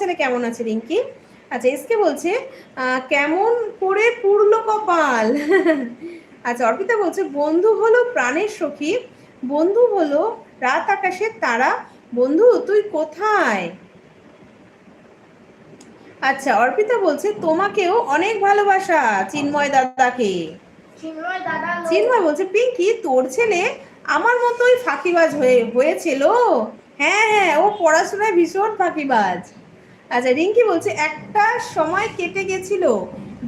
ছেলে কেমন আছে রিঙ্কি? আচ্ছা, এসকে বলছে কেমন করে পুরলো কপাল। আচ্ছা, অর্পিতা বলছে বন্ধু হলো প্রাণের সখী, বন্ধু হলো রাত আকাশের তারা, বন্ধু তুই কোথায়? আচ্ছা, অর্পিতা বলছে তোমাকেও অনেক ভালোবাসা চিন্ময় দাদাকে। চিন্ময় বলছে পিঙ্কি তোর ছেলে আমার মতোই ফাঁকিবাজ হয়েছিল। হ্যাঁ হ্যাঁ, ও পড়াশোনায় ভীষণ ফাঁকিবাজ। আচ্ছা, রিঙ্কি বলছে একটা সময় কেটে গেছিল,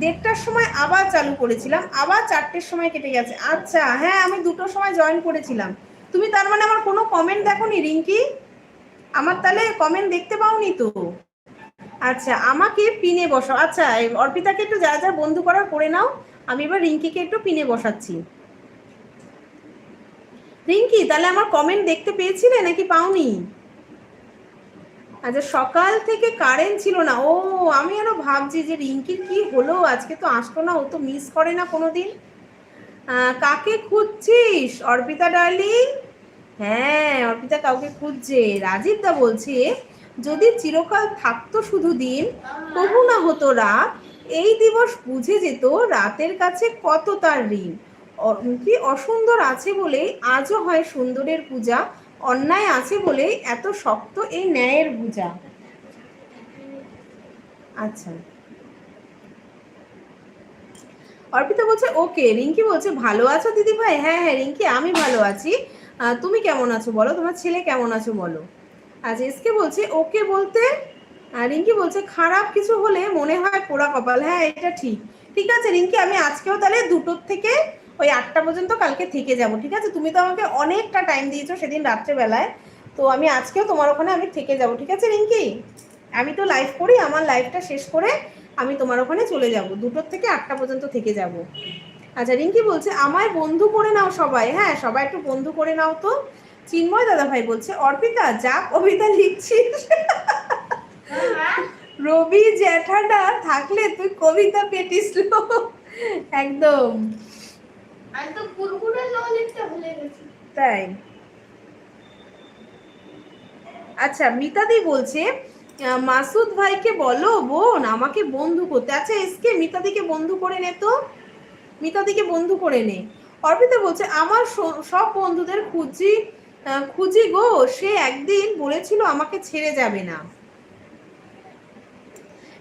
1:30টার সময় আবার চালু করেছিলাম, আবার 4টের সময় কেটে গেছে। আচ্ছা হ্যাঁ, আমি 2টোর সময় জয়েন করেছিলাম। তুমি তার মানে আমার কোনো কমেন্ট দেখোনি রিঙ্কি? আমার তাহলে কমেন্ট দেখতে পাওনি তো। আচ্ছা, আমাকে পিনে বসাও। আচ্ছা, অর্পিতাকে একটু যা যা বন্ধু করার করে নাও, আমি এবার রিঙ্কিকে একটু পিনে বসাচ্ছি। রিঙ্কি তাহলে আমার কমেন্ট দেখতে পেয়েছিলে নাকি পাওনি? আচ্ছা, সকাল থেকে কারেন্ট ছিল না। ও, আমি আরো ভাবছি যে রিঙ্কির কি হলো, আজকে তো আসলো না, ও তো মিস করে না কোনোদিন। কাকে খুঁজছিস অর্পিতা ডার্লিং? হ্যাঁ, অর্পিতা কাউকে খুঁজছে। রাজীব দা বলছে যদি চিরকাল থাকতো শুধু দিন, কবু না হতো রাত, এই দিবস বুঝে যেত রাতের কাছে কত তার ঋণ। কি অসুন্দর আছে বলেই আজও হয় সুন্দরের পূজা, অন্যায় আছে বলেই এত শক্ত এই ন্যায়ের পূজা। আচ্ছা, অর্পিতা বলছে ওকে। রিঙ্কি বলছে ভালো আছো দিদি ভাই? হ্যাঁ হ্যাঁ রিঙ্কি, আমি ভালো আছি। তুমি কেমন আছো বলো, তোমার ছেলে কেমন আছো বলো। আচ্ছা, এসকে বলছে ওকে বলতে, রিঙ্কি বলছে খারাপ কিছু হলে মনে হয় পোড়া কপাল। হ্যাঁ, এটা ঠিক। ঠিক আছে রিঙ্কি, আমি আজকেও তাহলে 2টোর থেকে ওই 8টা পর্যন্ত কালকে থেকে যাব। ঠিক আছে, তুমি তো আমাকে অনেকটা টাইম দিয়েছো সেদিন রাত্রেবেলায়, তো আমি আজকেও তোমার ওখানে আমি থেকে যাব। ঠিক আছে রিঙ্কি, আমি তো লাইভ করি, আমার লাইভটা শেষ করে আমি তোমার ওখানে চলে যাব, 2টোর থেকে 8টা পর্যন্ত থেকে যাব। আচ্ছা, রিঙ্কি বলছে আমায় বন্ধু করে নাও সবাই। হ্যাঁ, সবাই একটু বন্ধু করে নাও তো। চিন্ময় দাদা ভাই বলছে অর্পিতা যা কবিতা লিখছিস, রবি জ্যাঠাডা থাকলে তুই কবিতা পেটিস। একদম, আমি তো কুরকুরে ল লিখতে ভুলে গেছি। তাই? আচ্ছা, মিতাদি বলছে মাসুদ ভাইকে বলো বোন আমাকে বন্ধু করতে। আচ্ছা, এসকে মিতাদিকে বন্ধু করে নে তো, মিতাদিকে বন্ধু করে নে। অর্পিতা বলছে আমার সব বন্ধুদের খুঁজি গো, সে একদিন বলেছিল আমাকে ছেড়ে যাবে না।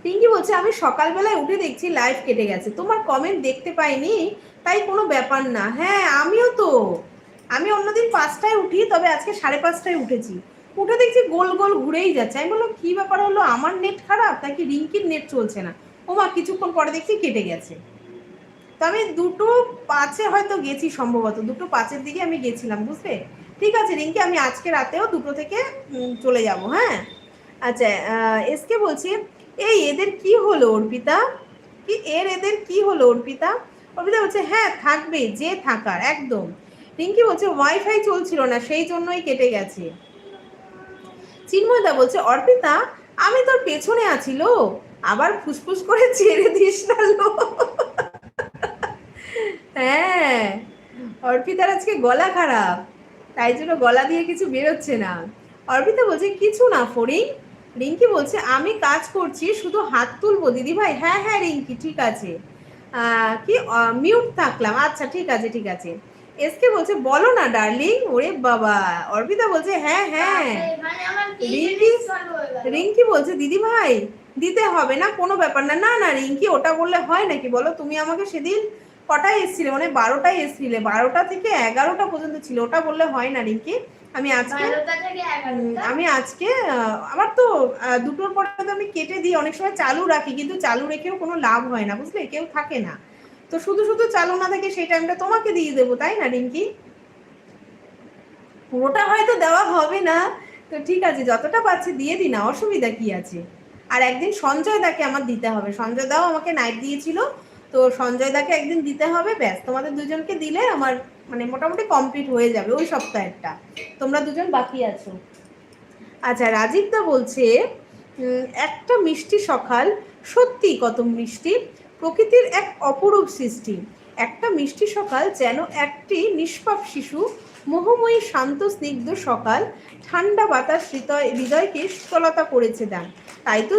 রিঙ্কি বলছে আমি সকালবেলায় উঠে দেখছি লাইভ কেটে গেছে, তোমার কমেন্ট দেখতে পাইনি, তাই কোনো ব্যাপার না। হ্যাঁ, আমিও তো, আমি অন্যদিন 5টায় উঠি, তবে আজকে 5:30টায় উঠেছি। উঠে দেখছি গোল গোল ঘুরেই যাচ্ছে। আমি বললাম কি ব্যাপার হলো, আমার নেট খারাপ নাকি রিঙ্কির নেট চলছে না? ও মা, কিছুক্ষণ পরে দেখছি কেটে গেছে। তো আমি 2:05 হয়তো গেছি, সম্ভবত 2:05 দিকে আমি গেছিলাম, বুঝলে? ঠিক আছে রিঙ্কি, আমি আজকে রাতেও 2টো থেকে চলে যাব। হ্যাঁ। আচ্ছা, এসকে বলছি এই এদের কি হলো অর্পিতা, কি এদের কি হলো অর্পিতা? অর্পিতা বলছে হ্যাঁ থাকবে, যে থাকার একদম। রিঙ্কি বলছে ওয়াইফাই চলছিল না, সেই জন্যই কেটে গেছে। চিন্ময়দা বলছে অর্পিতা আমি তোর পেছনে আছিল, আবার ফুসফুস করে ছেড়ে দিস না লো। হ্যাঁ, অর্পিতার আজকে গলা খারাপ, তাই জন্য গলা দিয়ে কিছু বেরোচ্ছে না। অর্পিতা বলছে কিছু না ফড়িং। রিঙ্কি বলছে আমি কাজ করছি, শুধু হাত তুলবো দিদি ভাই। হ্যাঁ হ্যাঁ রিঙ্কি, ঠিক আছে। কি মিউট থাকলাম, আচ্ছা ঠিক আছে ঠিক আছে। এসকে বলছে বলো না ডার্লিং। ওরে বাবা, অর্পিতা বলছে হ্যাঁ হ্যাঁ। রিঙ্কি রিঙ্কি বলছে দিদি ভাই দিতে হবে না, কোনো ব্যাপার না। না না রিঙ্কি, ওটা বললে হয় নাকি বলো? তুমি আমাকে সেদিন কটায় এসছিলে, মানে 12টায় এসছিলে, 12টা থেকে 11টা পর্যন্ত ছিল, ওটা বললে হয় না রিঙ্কি। আমি আজকে আমার তো 2টোর পরে তো আমি কেটে দিই, অনেক সময় চালু রাখি, কিন্তু চালু রেখেও কোনো লাভ হয় না, বুঝলে? কেউ থাকে না, তো শুধু শুধু চালু না থাকে সেই টাইমটা তোমাকে দিয়ে দেবো, তাই না রিঙ্কি? পুরোটা হয়তো দেওয়া হবে না, তো ঠিক আছে যতটা পাচ্ছি দিয়ে দিই না, অসুবিধা কি আছে? আর একদিন সঞ্জয় দাকে আমার দিতে হবে, সঞ্জয় দাও আমাকে নাইট দিয়েছিল, তো সঞ্জয় দাকে একদিন দিতে হবে, ব্যাস তোমাদের দুজনকে দিলে আমার মানে মোটামুটি কমপ্লিট হয়ে যাবে ওই সপ্তাহেরটা, তোমরা দুজন বাকি আছো। আচ্ছা, রাজীব দা বলছে একটা মিষ্টি সকাল, সত্যি কত মিষ্টি, প্রকৃতির এক অপরূপ সৃষ্টি। একটা মিষ্টি সকাল যেন একটি নিষ্পাপ শিশু, মোহময়ী শান্ত স্নিগ্ধ সকাল, ঠান্ডা বাতাস হৃদয়কে শীতলতা করেছে দান। তাই তো